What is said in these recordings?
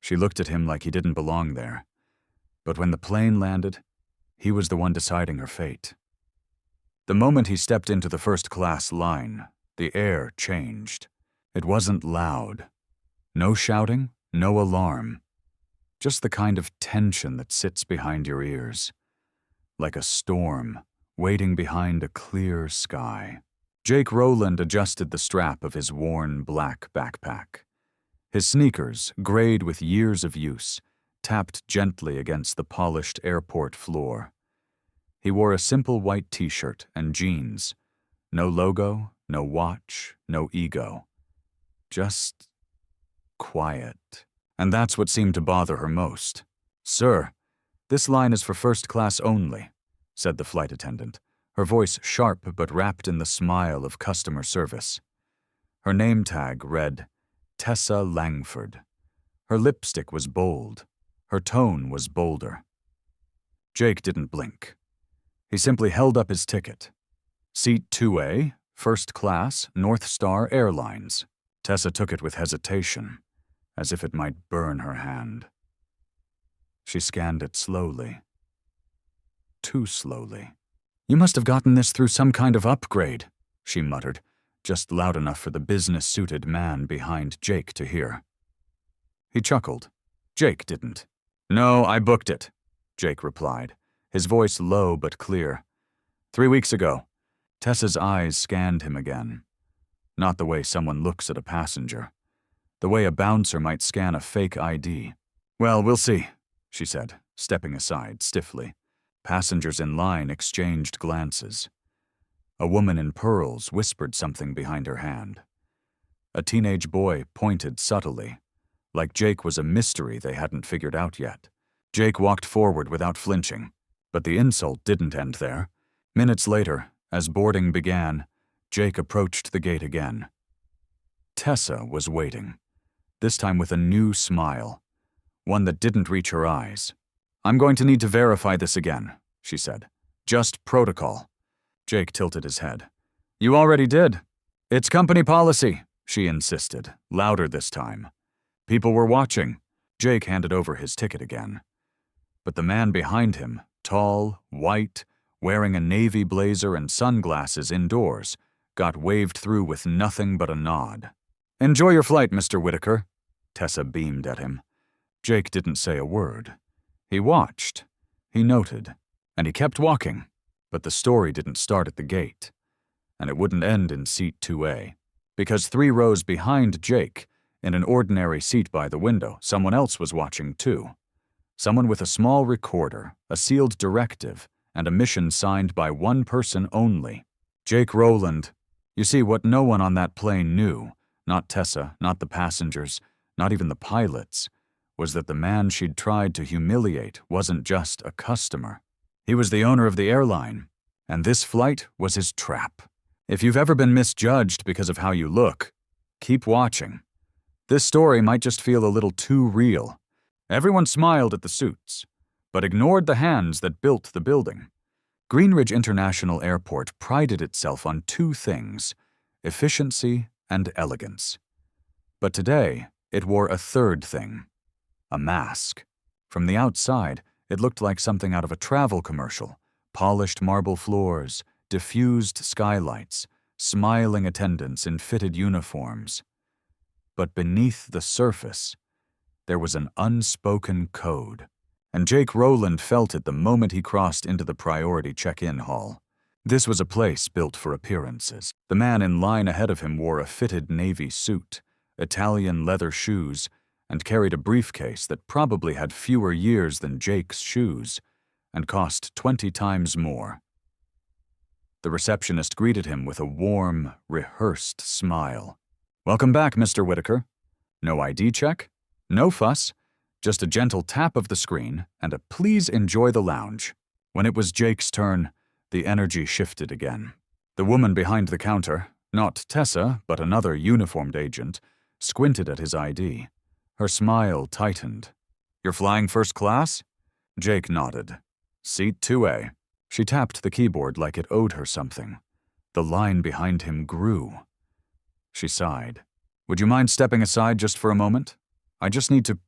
She looked at him like he didn't belong there. But when the plane landed, he was the one deciding her fate. The moment he stepped into the first-class line, the air changed. It wasn't loud. No shouting, no alarm. Just the kind of tension that sits behind your ears. Like a storm waiting behind a clear sky. Jake Rowland adjusted the strap of his worn black backpack. His sneakers, grayed with years of use, tapped gently against the polished airport floor. He wore a simple white t-shirt and jeans. No logo, no watch, no ego. Just quiet. And that's what seemed to bother her most. "Sir, this line is for first class only," said the flight attendant, her voice sharp but wrapped in the smile of customer service. Her name tag read, Tessa Langford. Her lipstick was bold. Her tone was bolder. Jake didn't blink. He simply held up his ticket. Seat 2A, first class, North Star Airlines. Tessa took it with hesitation, as if it might burn her hand. She scanned it slowly. Too slowly. "You must have gotten this through some kind of upgrade," she muttered, just loud enough for the business-suited man behind Jake to hear. He chuckled. Jake didn't. "No, I booked it," Jake replied, his voice low but clear. 3 weeks ago." Tessa's eyes scanned him again. Not the way someone looks at a passenger. The way a bouncer might scan a fake ID. "Well, we'll see," she said, stepping aside stiffly. Passengers in line exchanged glances. A woman in pearls whispered something behind her hand. A teenage boy pointed subtly, like Jake was a mystery they hadn't figured out yet. Jake walked forward without flinching, but the insult didn't end there. Minutes later, as boarding began, Jake approached the gate again. Tessa was waiting, this time with a new smile, one that didn't reach her eyes. "I'm going to need to verify this again," she said. "Just protocol." Jake tilted his head. "You already did. It's company policy," she insisted, louder this time. People were watching. Jake handed over his ticket again. But the man behind him, tall, white, wearing a navy blazer and sunglasses indoors, got waved through with nothing but a nod. "Enjoy your flight, Mr. Whitaker," Tessa beamed at him. Jake didn't say a word. He watched, he noted, and he kept walking. But the story didn't start at the gate, and it wouldn't end in seat 2A, because 3 rows behind Jake, in an ordinary seat by the window, someone else was watching too. Someone with a small recorder, a sealed directive, and a mission signed by one person only. Jake Rowland. You see, what no one on that plane knew, not Tessa, not the passengers, not even the pilots, was that the man she'd tried to humiliate wasn't just a customer. He was the owner of the airline, and this flight was his trap. If you've ever been misjudged because of how you look, keep watching. This story might just feel a little too real. Everyone smiled at the suits, but ignored the hands that built the building. Greenridge International Airport prided itself on 2 things, efficiency and elegance. But today, it wore a 3rd thing, a mask. From the outside, it looked like something out of a travel commercial. Polished marble floors, diffused skylights, smiling attendants in fitted uniforms. But beneath the surface, there was an unspoken code, and Jake Rowland felt it the moment he crossed into the priority check-in hall. This was a place built for appearances. The man in line ahead of him wore a fitted navy suit, Italian leather shoes, and carried a briefcase that probably had fewer years than Jake's shoes, and cost 20 times more. The receptionist greeted him with a warm, rehearsed smile. "Welcome back, Mr. Whitaker. No ID check? No fuss. Just a gentle tap of the screen and a please enjoy the lounge." When it was Jake's turn, the energy shifted again. The woman behind the counter, not Tessa, but another uniformed agent, squinted at his ID. Her smile tightened. "You're flying first class?" Jake nodded. "Seat 2A. She tapped the keyboard like it owed her something. The line behind him grew. She sighed. "Would you mind stepping aside just for a moment? I just need to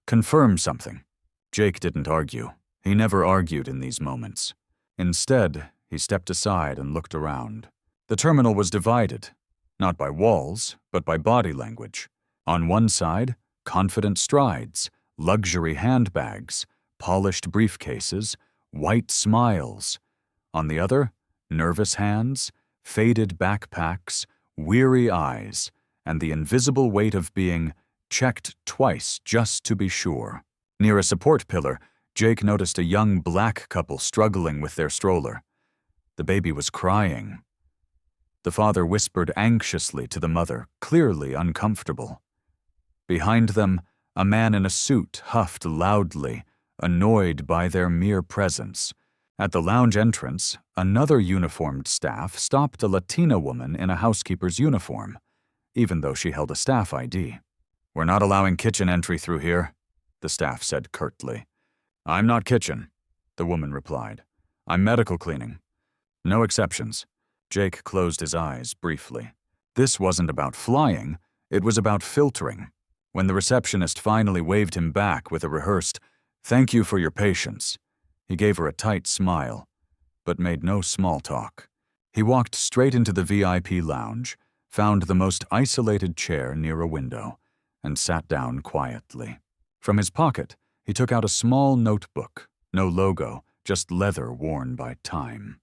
Confirm something. Jake didn't argue. He never argued in these moments. Instead, he stepped aside and looked around. The terminal was divided, not by walls, but by body language. On one side, confident strides, luxury handbags, polished briefcases, white smiles. On the other, nervous hands, faded backpacks, weary eyes, and the invisible weight of being checked twice just to be sure. Near a support pillar, Jake noticed a young black couple struggling with their stroller. The baby was crying. The father whispered anxiously to the mother, clearly uncomfortable. Behind them, a man in a suit huffed loudly, annoyed by their mere presence. At the lounge entrance, another uniformed staff stopped a Latina woman in a housekeeper's uniform, even though she held a staff ID. "We're not allowing kitchen entry through here," the staff said curtly. "I'm not kitchen," the woman replied. "I'm medical cleaning. No exceptions." Jake closed his eyes briefly. This wasn't about flying, it was about filtering. When the receptionist finally waved him back with a rehearsed, "Thank you for your patience," he gave her a tight smile, but made no small talk. He walked straight into the VIP lounge, found the most isolated chair near a window, and sat down quietly. From his pocket, he took out a small notebook, no logo, just leather worn by time.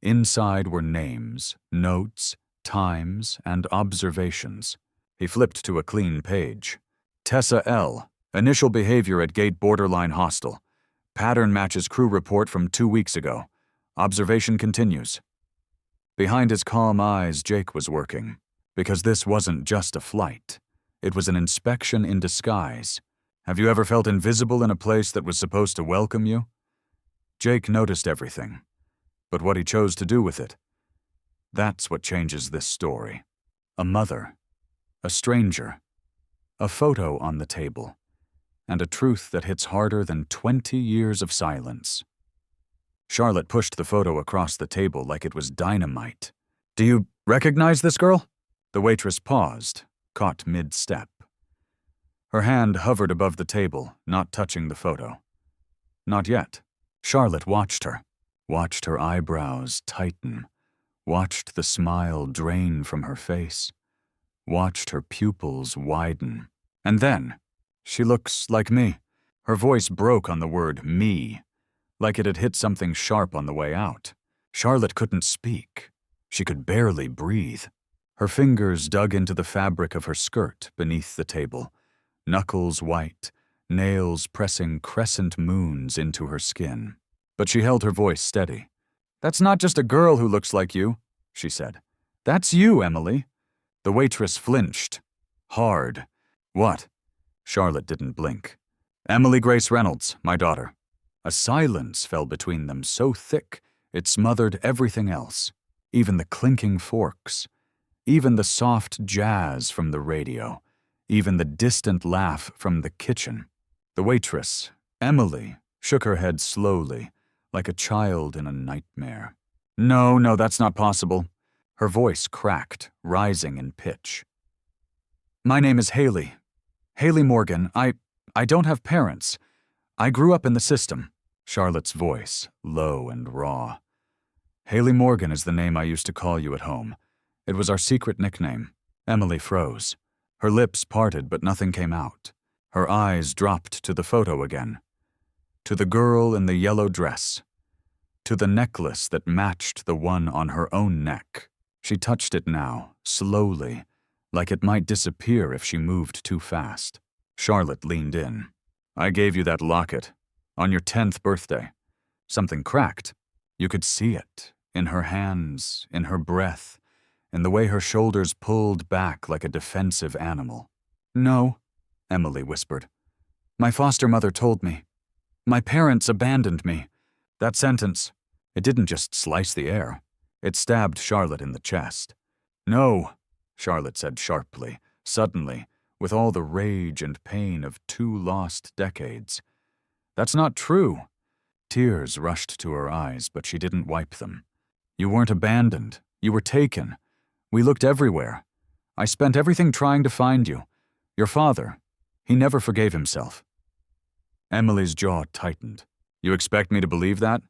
Inside were names, notes, times, and observations. He flipped to a clean page. Tessa L., initial behavior at gate borderline hostile. Pattern matches crew report from 2 weeks ago. Observation continues. Behind his calm eyes, Jake was working, because this wasn't just a flight. It was an inspection in disguise. Have you ever felt invisible in a place that was supposed to welcome you? Jake noticed everything, but what he chose to do with it, that's what changes this story. A mother, a stranger, a photo on the table, and a truth that hits harder than 20 years of silence. Charlotte pushed the photo across the table like it was dynamite. "Do you recognize this girl?" The waitress paused, caught mid-step. Her hand hovered above the table, not touching the photo. Not yet. Charlotte watched her eyebrows tighten, watched the smile drain from her face, watched her pupils widen. And then, "She looks like me." Her voice broke on the word me, like it had hit something sharp on the way out. Charlotte couldn't speak. She could barely breathe. Her fingers dug into the fabric of her skirt beneath the table, knuckles white, nails pressing crescent moons into her skin. But she held her voice steady. "That's not just a girl who looks like you," she said. "That's you, Emily." The waitress flinched. Hard. "What?" Charlotte didn't blink. "Emily Grace Reynolds, my daughter." A silence fell between them so thick it smothered everything else, even the clinking forks, even the soft jazz from the radio, even the distant laugh from the kitchen. The waitress, Emily, shook her head slowly, like a child in a nightmare. No, that's not possible." Her voice cracked, rising in pitch. "My name is Haley. Haley Morgan. I don't have parents. I grew up in the system." Charlotte's voice, low and raw. "Haley Morgan is the name I used to call you at home. It was our secret nickname." Emily froze. Her lips parted, but nothing came out. Her eyes dropped to the photo again. To the girl in the yellow dress. To the necklace that matched the one on her own neck. She touched it now, slowly, like it might disappear if she moved too fast. Charlotte leaned in. "I gave you that locket. On your 10th birthday. Something cracked. You could see it. In her hands, in her breath, in the way her shoulders pulled back like a defensive animal." "No," Emily whispered. "My foster mother told me. My parents abandoned me." That sentence, it didn't just slice the air. It stabbed Charlotte in the chest. "No," Charlotte said sharply, suddenly, with all the rage and pain of 2 lost decades. "That's not true." Tears rushed to her eyes, but she didn't wipe them. "You weren't abandoned. You were taken. We looked everywhere. I spent everything trying to find you. Your father, he never forgave himself. Emily's jaw tightened. You expect me to believe that?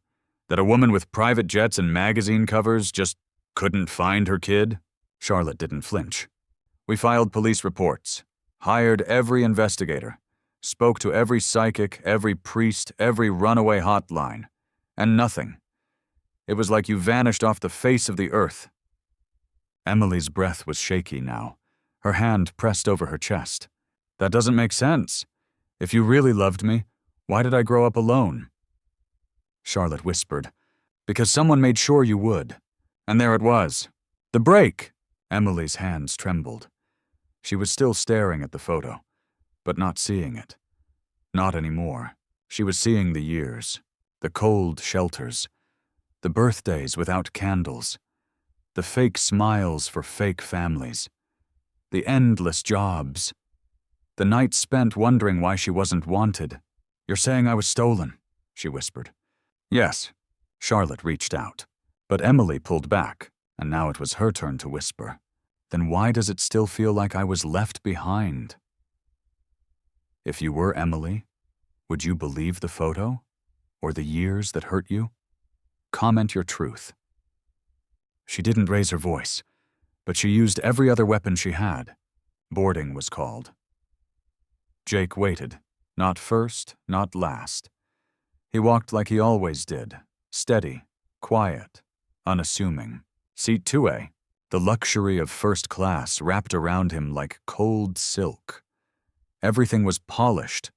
That a woman with private jets and magazine covers just couldn't find her kid? Charlotte didn't flinch. We filed police reports, hired every investigator, spoke to every psychic, every priest, every runaway hotline, and nothing. It was like you vanished off the face of the earth. Emily's breath was shaky now, her hand pressed over her chest. That doesn't make sense. If you really loved me, why did I grow up alone? Charlotte whispered, because someone made sure you would. And there it was. The break! Emily's hands trembled. She was still staring at the photo, but not seeing it. Not anymore. She was seeing the years, the cold shelters, the birthdays without candles, the fake smiles for fake families, the endless jobs, the nights spent wondering why she wasn't wanted. You're saying I was stolen, she whispered. Yes. Charlotte reached out, but Emily pulled back, and now it was her turn to whisper. Then why does it still feel like I was left behind? If you were Emily, would you believe the photo? Or the years that hurt you? Comment your truth. She didn't raise her voice, but she used every other weapon she had. Boarding was called. Jake waited, not first, not last. He walked like he always did, steady, quiet, unassuming. Seat 2A, the luxury of first class wrapped around him like cold silk. Everything was polished,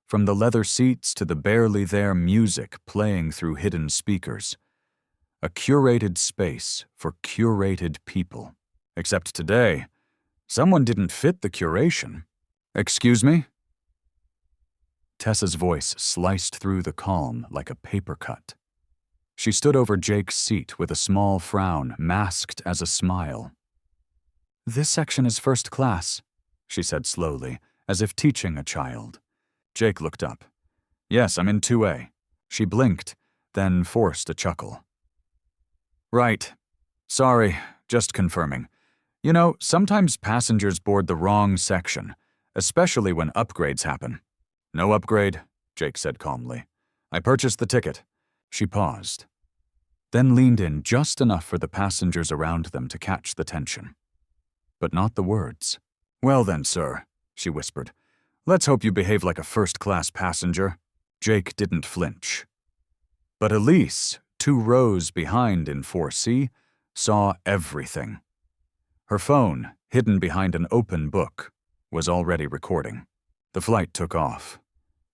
from the leather seats to the barely there music playing through hidden speakers. A curated space for curated people. Except today, someone didn't fit the curation. Excuse me? Tessa's voice sliced through the calm like a paper cut. She stood over Jake's seat with a small frown masked as a smile. This section is first class, she said slowly, as if teaching a child. Jake looked up. Yes, I'm in 2A. She blinked, then forced a chuckle. Right. Sorry, just confirming. You know, sometimes passengers board the wrong section, especially when upgrades happen. No upgrade, Jake said calmly. I purchased the ticket. She paused, then leaned in just enough for the passengers around them to catch the tension. But not the words. Well then, sir, she whispered. Let's hope you behave like a first-class passenger. Jake didn't flinch. But Elise, 2 rows behind in 4C, saw everything. Her phone, hidden behind an open book, was already recording. The flight took off.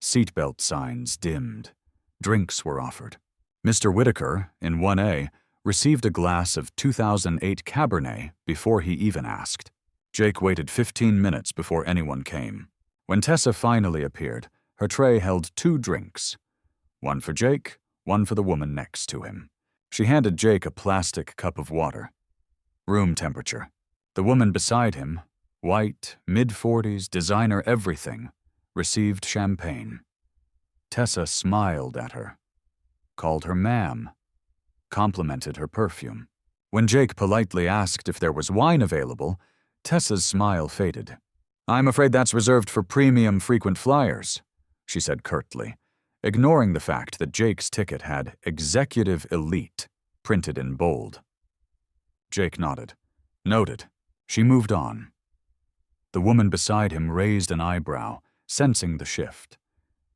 Seatbelt signs dimmed. Drinks were offered. Mr. Whitaker, in 1A, received a glass of 2008 Cabernet before he even asked. Jake waited 15 minutes before anyone came. When Tessa finally appeared, her tray held 2 drinks. One for Jake, one for the woman next to him. She handed Jake a plastic cup of water. Room temperature. The woman beside him, white, mid-40s, designer everything, received champagne. Tessa smiled at her, called her ma'am, complimented her perfume. When Jake politely asked if there was wine available, Tessa's smile faded. I'm afraid that's reserved for premium frequent flyers, she said curtly, ignoring the fact that Jake's ticket had Executive Elite printed in bold. Jake nodded. Noted. She moved on. The woman beside him raised an eyebrow, sensing the shift,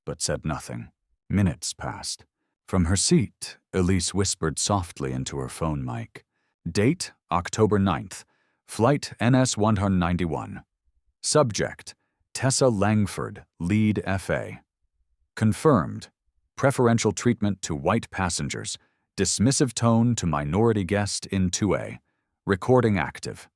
but said nothing. Minutes passed. From her seat, Elise whispered softly into her phone mic. Date, October 9th. Flight NS-191. Subject, Tessa Langford, lead FA. Confirmed. Preferential treatment to white passengers. Dismissive tone to minority guest in 2A. Recording active.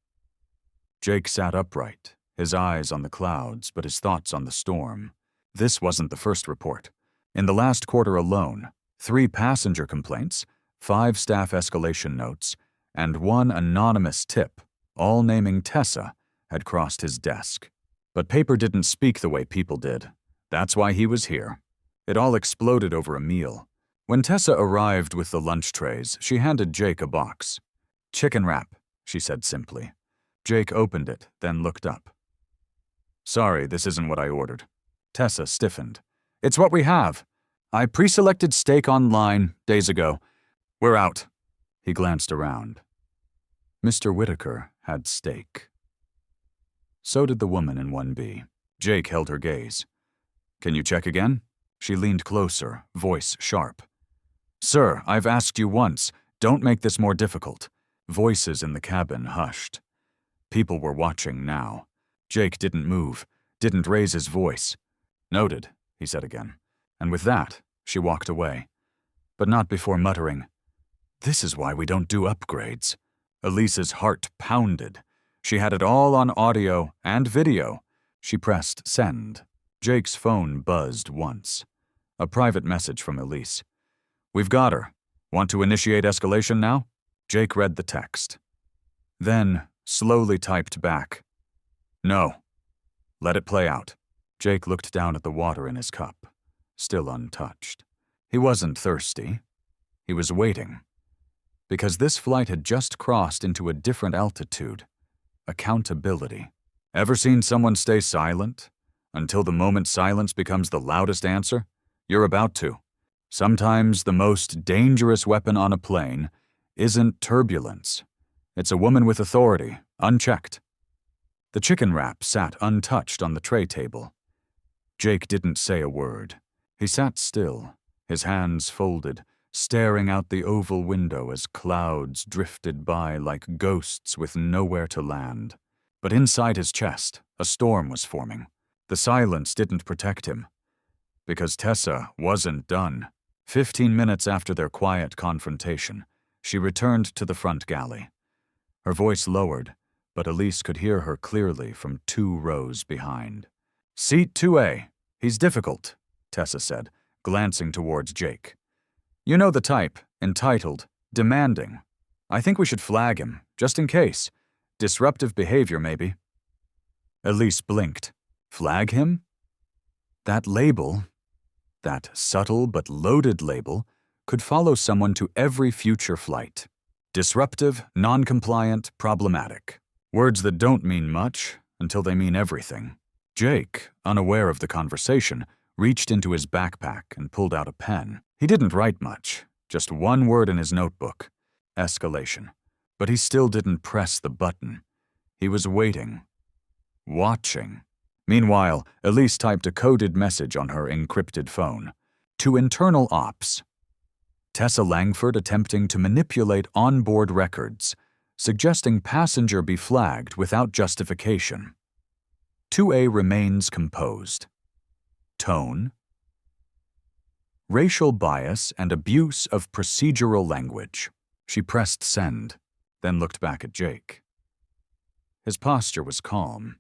Jake sat upright, his eyes on the clouds but his thoughts on the storm. This wasn't the first report. In the last quarter alone, 3 passenger complaints, 5 staff escalation notes, and 1 anonymous tip, all naming Tessa, had crossed his desk. But paper didn't speak the way people did. That's why he was here. It all exploded over a meal. When Tessa arrived with the lunch trays, she handed Jake a box. Chicken wrap, she said simply. Jake opened it, then looked up. Sorry, this isn't what I ordered. Tessa stiffened. It's what we have. I pre-selected steak online days ago. We're out." He glanced around. Mr. Whitaker had steak. So did the woman in 1B. Jake held her gaze. "Can you check again?" She leaned closer, voice sharp. "Sir, I've asked you once. Don't make this more difficult." Voices in the cabin hushed. People were watching now. Jake didn't move, didn't raise his voice. "Noted," he said again. And with that, she walked away. But not before muttering, "This is why we don't do upgrades." Elise's heart pounded. She had it all on audio and video. She pressed send. Jake's phone buzzed once. A private message from Elise. "We've got her. Want to initiate escalation now?" Jake read the text. Then slowly typed back, "No. Let it play out." Jake looked down at the water in his cup, still untouched. He wasn't thirsty. He was waiting. Because this flight had just crossed into a different altitude. Accountability. Ever seen someone stay silent until the moment silence becomes the loudest answer? You're about to. Sometimes the most dangerous weapon on a plane isn't turbulence. It's a woman with authority, unchecked. The chicken wrap sat untouched on the tray table. Jake didn't say a word. He sat still, his hands folded, staring out the oval window as clouds drifted by like ghosts with nowhere to land. But inside his chest, a storm was forming. The silence didn't protect him. Because Tessa wasn't done. 15 minutes after their quiet confrontation, she returned to the front galley. Her voice lowered, but Elise could hear her clearly from 2 rows behind. "Seat 2A. He's difficult," Tessa said, glancing towards Jake. "You know the type, entitled, demanding. I think we should flag him, just in case. Disruptive behavior, maybe." Elise blinked. Flag him? That label, that subtle but loaded label, could follow someone to every future flight. Disruptive, non-compliant, problematic. Words that don't mean much until they mean everything. Jake, unaware of the conversation, reached into his backpack and pulled out a pen. He didn't write much, just 1 word in his notebook. Escalation. But he still didn't press the button. He was waiting. Watching. Meanwhile, Elise typed a coded message on her encrypted phone. To internal ops. Tessa Langford attempting to manipulate onboard records, suggesting passenger be flagged without justification. 2A remains composed. Tone. Racial bias and abuse of procedural language. She pressed send, then looked back at Jake. His posture was calm,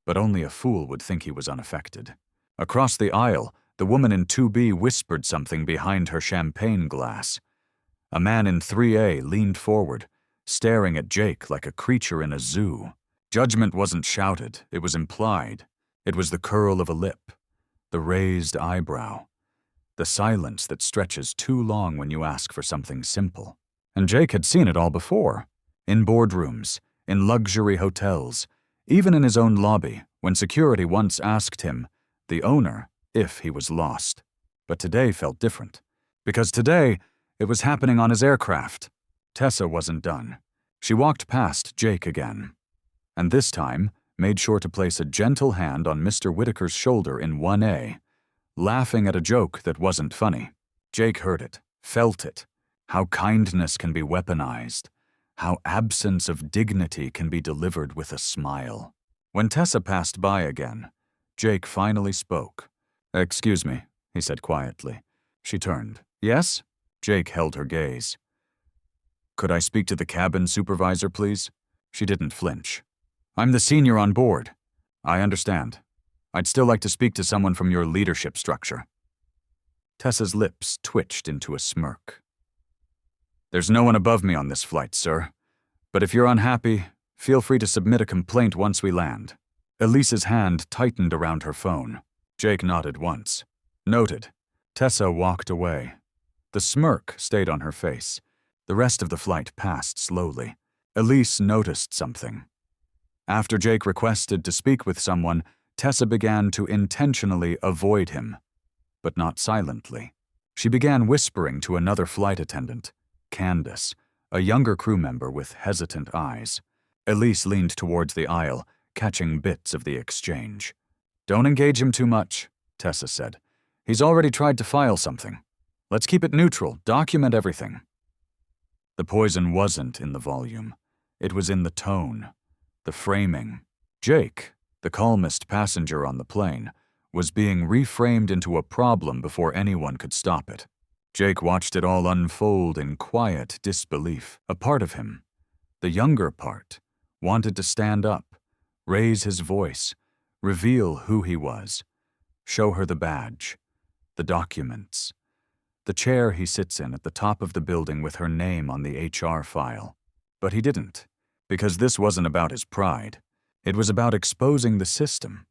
but only a fool would think he was unaffected. Across the aisle, the woman in 2B whispered something behind her champagne glass. A man in 3A leaned forward, staring at Jake like a creature in a zoo. Judgment wasn't shouted, it was implied. It was the curl of a lip, the raised eyebrow, the silence that stretches too long when you ask for something simple. And Jake had seen it all before. In boardrooms, in luxury hotels, even in his own lobby, when security once asked him, the owner, if he was lost. But today felt different. Because today, it was happening on his aircraft. Tessa wasn't done. She walked past Jake again. And this time, made sure to place a gentle hand on Mr. Whitaker's shoulder in 1A, laughing at a joke that wasn't funny. Jake heard it, felt it. How kindness can be weaponized. How absence of dignity can be delivered with a smile. When Tessa passed by again, Jake finally spoke. "Excuse me," he said quietly. She turned. "Yes?" Jake held her gaze. "Could I speak to the cabin supervisor, please?" She didn't flinch. "I'm the senior on board." "I understand. I'd still like to speak to someone from your leadership structure." Tessa's lips twitched into a smirk. "There's no one above me on this flight, sir. But if you're unhappy, feel free to submit a complaint once we land." Elise's hand tightened around her phone. Jake nodded once. Noted. Tessa walked away. The smirk stayed on her face. The rest of the flight passed slowly. Elise noticed something. After Jake requested to speak with someone, Tessa began to intentionally avoid him. but not silently. She began whispering to another flight attendant, Candace, a younger crew member with hesitant eyes. Elise leaned towards the aisle, catching bits of the exchange. "Don't engage him too much," Tessa said. "He's already tried to file something. Let's keep it neutral, document everything." The poison wasn't in the volume. It was in the tone, the framing. Jake, the calmest passenger on the plane, was being reframed into a problem before anyone could stop it. Jake watched it all unfold in quiet disbelief. A part of him, the younger part, wanted to stand up, raise his voice, reveal who he was, show her the badge, the documents, the chair he sits in at the top of the building with her name on the HR file. But he didn't, because this wasn't about his pride. It was about exposing the system,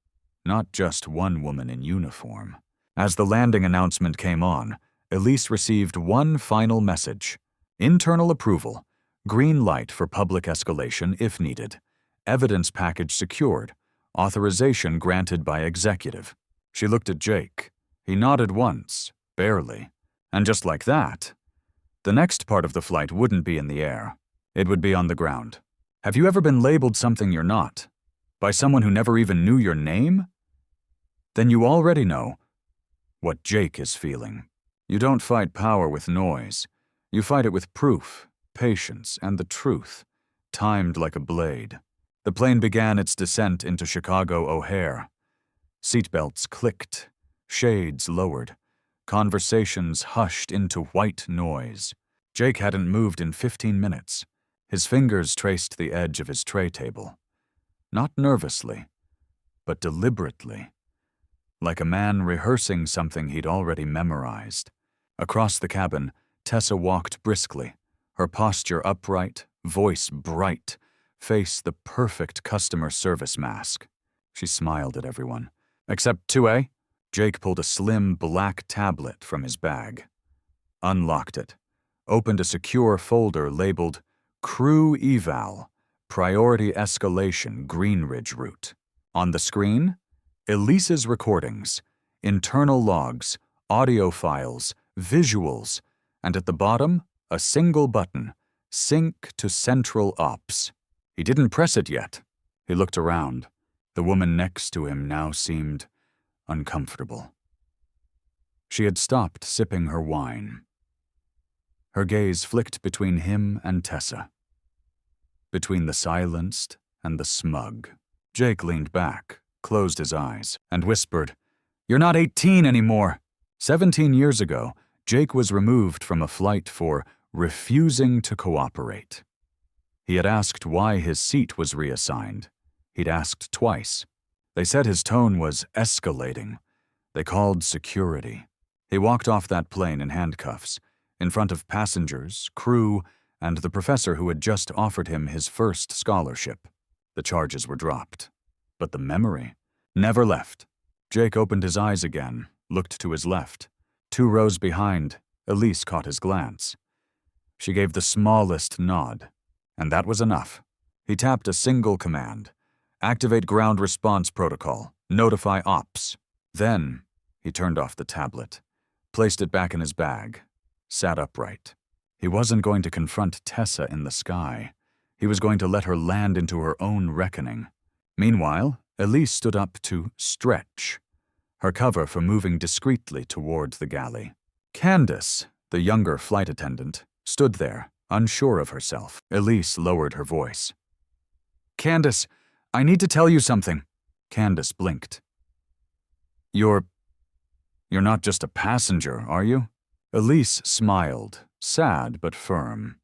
not just one woman in uniform. As the landing announcement came on, Elise received one final message: internal approval, green light for public escalation if needed, evidence package secured, authorization granted by executive. She looked at Jake. He nodded once, barely. And just like that, the next part of the flight wouldn't be in the air. It would be on the ground. Have you ever been labeled something you're not? By someone who never even knew your name? Then you already know what Jake is feeling. You don't fight power with noise. You fight it with proof, patience, and the truth, timed like a blade. The plane began its descent into Chicago O'Hare. Seatbelts clicked, shades lowered, conversations hushed into white noise. Jake hadn't moved in 15 minutes. His fingers traced the edge of his tray table. Not nervously, but deliberately, like a man rehearsing something he'd already memorized. Across the cabin, Tessa walked briskly, her posture upright, voice bright, face the perfect customer service mask. She smiled at everyone. "Except 2A?" Jake pulled a slim black tablet from his bag, unlocked it, opened a secure folder labeled Crew Eval, Priority Escalation Greenridge Route. On the screen, Elise's recordings, internal logs, audio files, visuals, and at the bottom, a single button, Sync to Central Ops. He didn't press it yet. He looked around. The woman next to him now seemed uncomfortable. She had stopped sipping her wine. Her gaze flicked between him and Tessa, between the silenced and the smug. Jake leaned back, closed his eyes, and whispered, "You're not 18 anymore." 17 years ago, Jake was removed from a flight for refusing to cooperate. He had asked why his seat was reassigned. He'd asked twice. They said his tone was escalating. They called security. He walked off that plane in handcuffs, in front of passengers, crew, and the professor who had just offered him his first scholarship. The charges were dropped. But the memory never left. Jake opened his eyes again, looked to his left. 2 rows behind, Elise caught his glance. She gave the smallest nod, and that was enough. He tapped a single command: activate ground response protocol, notify ops. Then, he turned off the tablet, placed it back in his bag, sat upright. He wasn't going to confront Tessa in the sky. He was going to let her land into her own reckoning. Meanwhile, Elise stood up to stretch, her cover for moving discreetly toward the galley. Candace, the younger flight attendant, stood there, unsure of herself. Elise lowered her voice. "Candace, I need to tell you something." Candace blinked. You're not just a passenger, are you?" Elise smiled, sad but firm.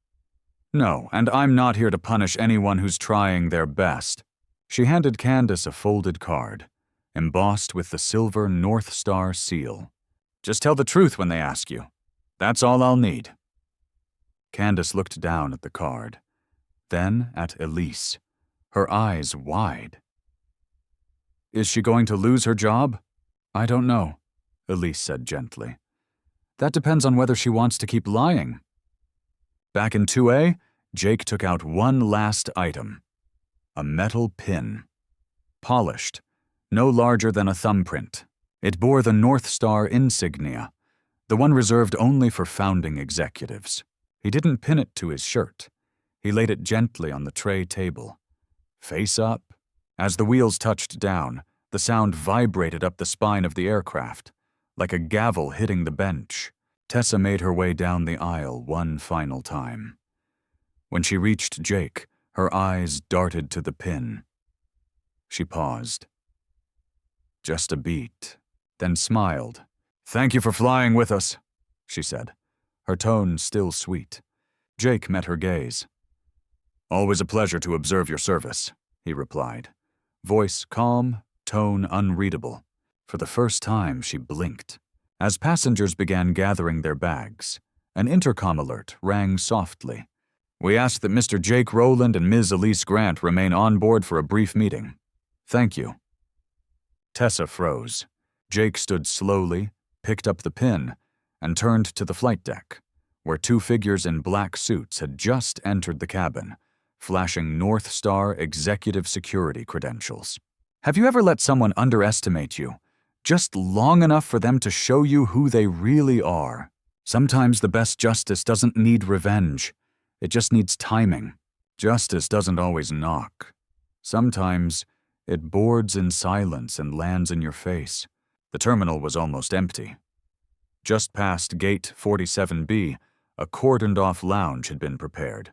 "No, and I'm not here to punish anyone who's trying their best." She handed Candace a folded card, embossed with the silver North Star seal. "Just tell the truth when they ask you. That's all I'll need." Candace looked down at the card, then at Elise, her eyes wide. "Is she going to lose her job?" "I don't know," Elise said gently. "That depends on whether she wants to keep lying." Back in 2A, Jake took out one last item: a metal pin. Polished, no larger than a thumbprint, It bore the North Star insignia, the one reserved only for founding executives. He didn't pin it to his shirt. He laid it gently on the tray table. Face up. As the wheels touched down, the sound vibrated up the spine of the aircraft, like a gavel hitting the bench. Tessa made her way down the aisle one final time. When she reached Jake, her eyes darted to the pin. She paused. Just a beat, then smiled. "Thank you for flying with us," she said, her tone still sweet. Jake met her gaze. "Always a pleasure to observe your service," he replied. Voice calm, tone unreadable. For the first time, she blinked. As passengers began gathering their bags, an intercom alert rang softly. "We ask that Mr. Jake Rowland and Ms. Elise Grant remain on board for a brief meeting. Thank you." Tessa froze. Jake stood slowly, picked up the pin, and turned to the flight deck, where two figures in black suits had just entered the cabin, flashing North Star executive security credentials. Have you ever let someone underestimate you, just long enough for them to show you who they really are? Sometimes the best justice doesn't need revenge. It just needs timing. Justice doesn't always knock. Sometimes it boards in silence and lands in your face. The terminal was almost empty. Just past Gate 47B, a cordoned-off lounge had been prepared,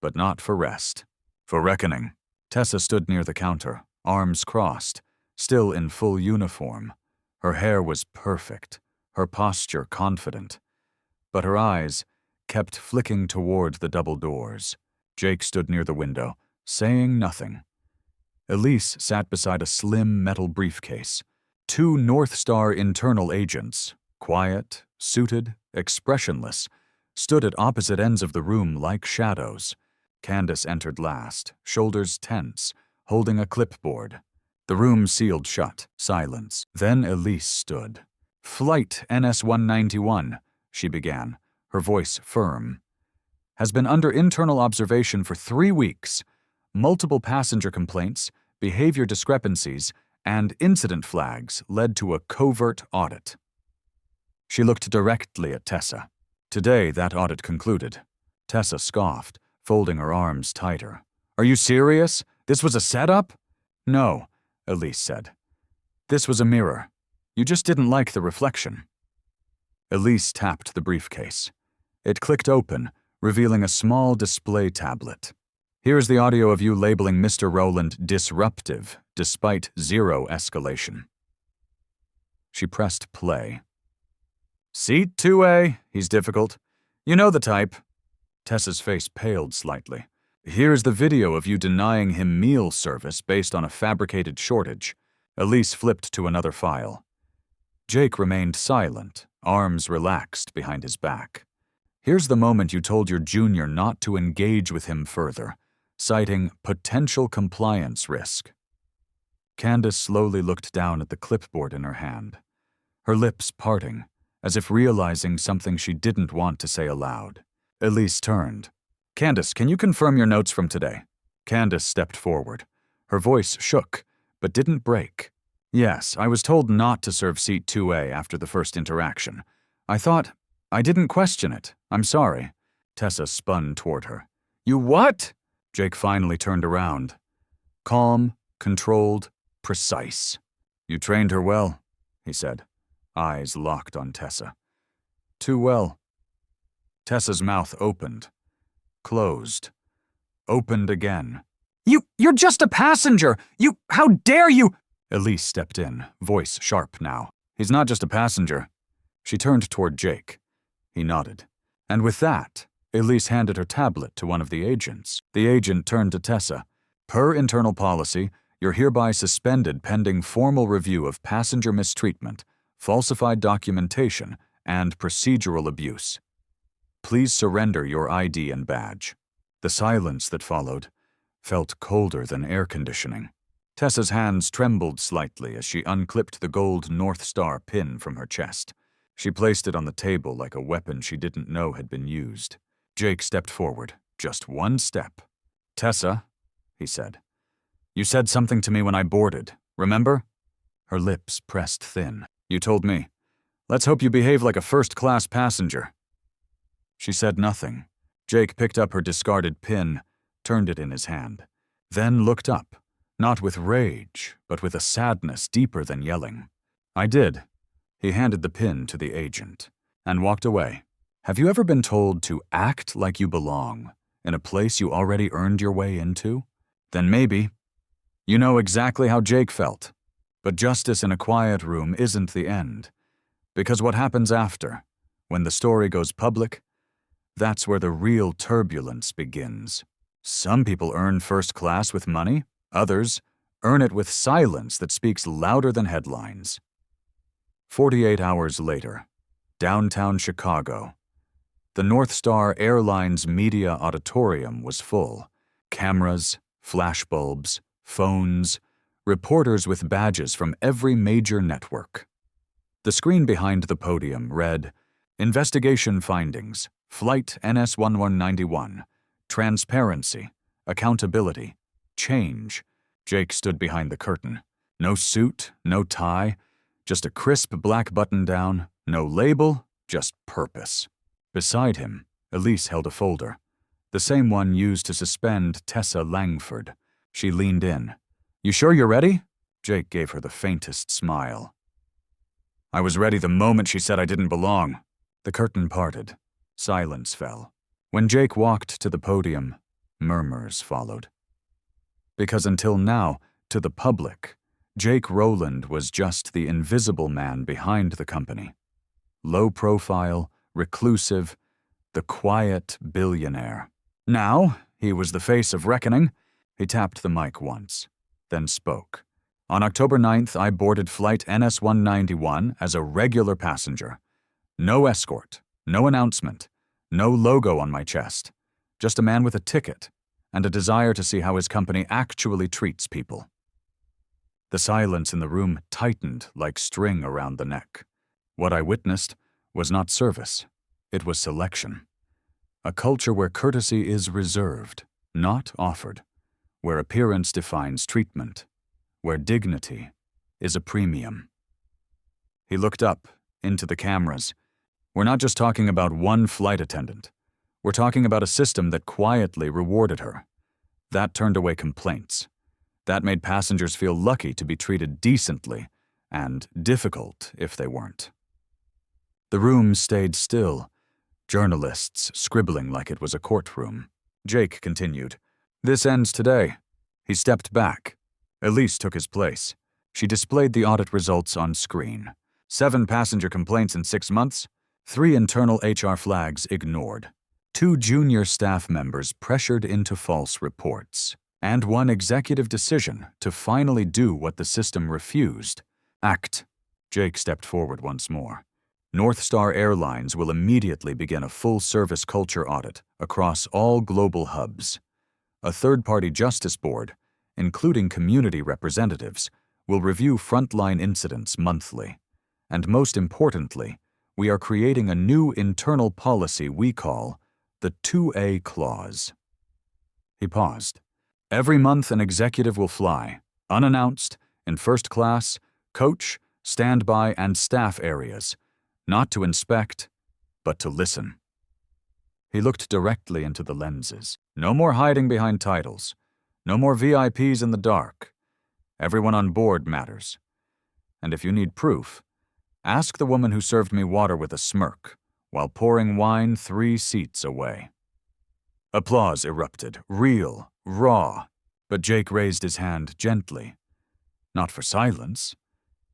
but not for rest. For reckoning. Tessa stood near the counter, arms crossed, still in full uniform. Her hair was perfect, her posture confident, but her eyes kept flicking toward the double doors. Jake stood near the window, saying nothing. Elise sat beside a slim metal briefcase. Two North Star internal agents, quiet, suited, expressionless, stood at opposite ends of the room like shadows. Candace entered last, shoulders tense, holding a clipboard. The room sealed shut, silence. Then Elise stood. "Flight NS-191, she began, her voice firm, "has been under internal observation for 3 weeks. Multiple passenger complaints, behavior discrepancies, and incident flags led to a covert audit." She looked directly at Tessa. Today, that audit concluded. Tessa scoffed, folding her arms tighter. "Are you serious? This was a setup?" "No," Elise said. "This was a mirror. You just didn't like the reflection." Elise tapped the briefcase. It clicked open, revealing a small display tablet. "Here's the audio of you labeling Mr. Rowland disruptive, despite zero escalation." She pressed play. "Seat 2A, he's difficult. You know the type." Tessa's face paled slightly. "Here's the video of you denying him meal service based on a fabricated shortage." Elise flipped to another file. Jake remained silent, arms relaxed behind his back. "Here's the moment you told your junior not to engage with him further, citing potential compliance risk." Candace slowly looked down at the clipboard in her hand, her lips parting, as if realizing something she didn't want to say aloud. Elise turned. "Candace, can you confirm your notes from today?" Candace stepped forward. Her voice shook, but didn't break. "Yes, I was told not to serve seat 2A after the first interaction. I didn't question it. I'm sorry." Tessa spun toward her. "You what?" Jake finally turned around. Calm, controlled, precise. "You trained her well," he said, eyes locked on Tessa. "Too well." Tessa's mouth opened, closed, opened again. You're just a passenger! How dare you!" Elise stepped in, voice sharp now. "He's not just a passenger." She turned toward Jake. He nodded. And with that, Elise handed her tablet to one of the agents. The agent turned to Tessa. "Per internal policy, you're hereby suspended pending formal review of passenger mistreatment, falsified documentation, and procedural abuse. Please surrender your ID and badge." The silence that followed felt colder than air conditioning. Tessa's hands trembled slightly as she unclipped the gold North Star pin from her chest. She placed it on the table like a weapon she didn't know had been used. Jake stepped forward, just one step. "Tessa," he said, "you said something to me when I boarded, remember?" Her lips pressed thin. You told me. Let's hope you behave like a first-class passenger." She said nothing. Jake picked up her discarded pin, turned it in his hand, then looked up, not with rage, but with a sadness deeper than yelling. "I did." He handed the pin to the agent, and walked away. "Have you ever been told to act like you belong in a place you already earned your way into? Then maybe. You know exactly how Jake felt. But justice in a quiet room isn't the end. Because what happens after, when the story goes public, that's where the real turbulence begins. Some people earn first class with money, others earn it with silence that speaks louder than headlines. 48 hours later, downtown Chicago. The North Star Airlines Media Auditorium was full. Cameras, flashbulbs, phones, reporters with badges from every major network. The screen behind the podium read, "Investigation Findings, Flight NS-1191, Transparency, Accountability, Change." Jake stood behind the curtain. No suit, no tie, just a crisp black button-down, no label, just purpose. Beside him, Elise held a folder, the same one used to suspend Tessa Langford. She leaned in. "You sure you're ready?" Jake gave her the faintest smile. "I was ready the moment she said I didn't belong." The curtain parted. Silence fell. When Jake walked to the podium, murmurs followed. Because until now, to the public, Jake Rowland was just the invisible man behind the company. Low profile, reclusive, the quiet billionaire. Now, he was the face of reckoning. He tapped the mic once, then spoke. "On October 9th, I boarded flight NS-191 as a regular passenger. No escort, no announcement, no logo on my chest. Just a man with a ticket and a desire to see how his company actually treats people." The silence in the room tightened like string around the neck. What I witnessed was not service, it was selection. A culture where courtesy is reserved, not offered, where appearance defines treatment, where dignity is a premium. He looked up into the cameras. "We're not just talking about one flight attendant. We're talking about a system that quietly rewarded her. That turned away complaints. That made passengers feel lucky to be treated decently, and difficult if they weren't." The room stayed still, journalists scribbling like it was a courtroom. Jake continued, "This ends today." He stepped back. Elise took his place. She displayed the audit results on screen. 7 passenger complaints in 6 months, 3 internal HR flags ignored, 2 junior staff members pressured into false reports, and 1 executive decision to finally do what the system refused. Act. Jake stepped forward once more. North Star Airlines will immediately begin a full-service culture audit across all global hubs. A third-party justice board, including community representatives, will review frontline incidents monthly. And most importantly, we are creating a new internal policy we call the 2A Clause. He paused. Every month an executive will fly, unannounced, in first class, coach, standby, and staff areas, not to inspect, but to listen. He looked directly into the lenses. No more hiding behind titles. No more VIPs in the dark. Everyone on board matters. And if you need proof, ask the woman who served me water with a smirk while pouring wine 3 seats away. Applause erupted, real, raw, but Jake raised his hand gently. Not for silence,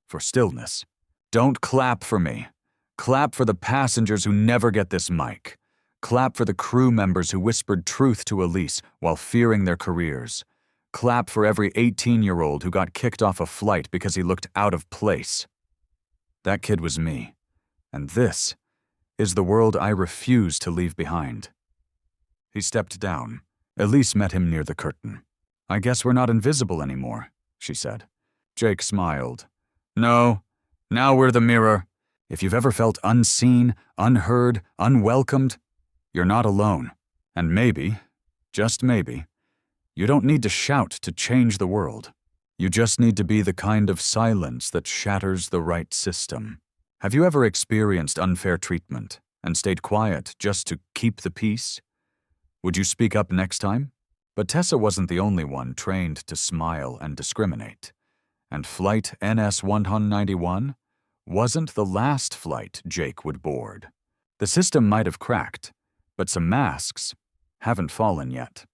for stillness. "Don't clap for me. Clap for the passengers who never get this mic. Clap for the crew members who whispered truth to Elise while fearing their careers. Clap for every 18-year-old who got kicked off a flight because he looked out of place. That kid was me, and this is the world I refuse to leave behind." He stepped down. Elise met him near the curtain. "I guess we're not invisible anymore," she said. Jake smiled. "No, now we're the mirror. If you've ever felt unseen, unheard, unwelcomed, you're not alone. And maybe, just maybe, you don't need to shout to change the world. You just need to be the kind of silence that shatters the right system. Have you ever experienced unfair treatment and stayed quiet just to keep the peace? Would you speak up next time? But Tessa wasn't the only one trained to smile and discriminate. And Flight NS-191 wasn't the last flight Jake would board. The system might have cracked, but some masks haven't fallen yet.